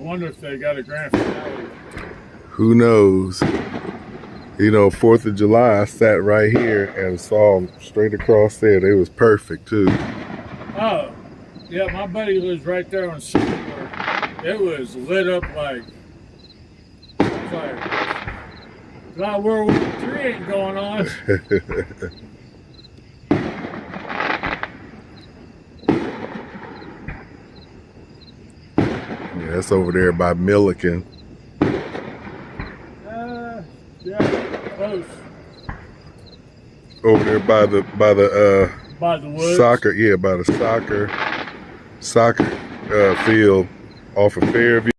wonder if they got a grand finale. Who knows? You know, 4th of July, I sat right here and saw them straight across there. They was perfect, too. Oh, yeah, my buddy lives right there on Silver. It was lit up like World War III ain't going on. Yeah, that's over there by Milliken. Yeah, close. Over there by the woods. soccer, yeah, by the soccer field off of Fairview.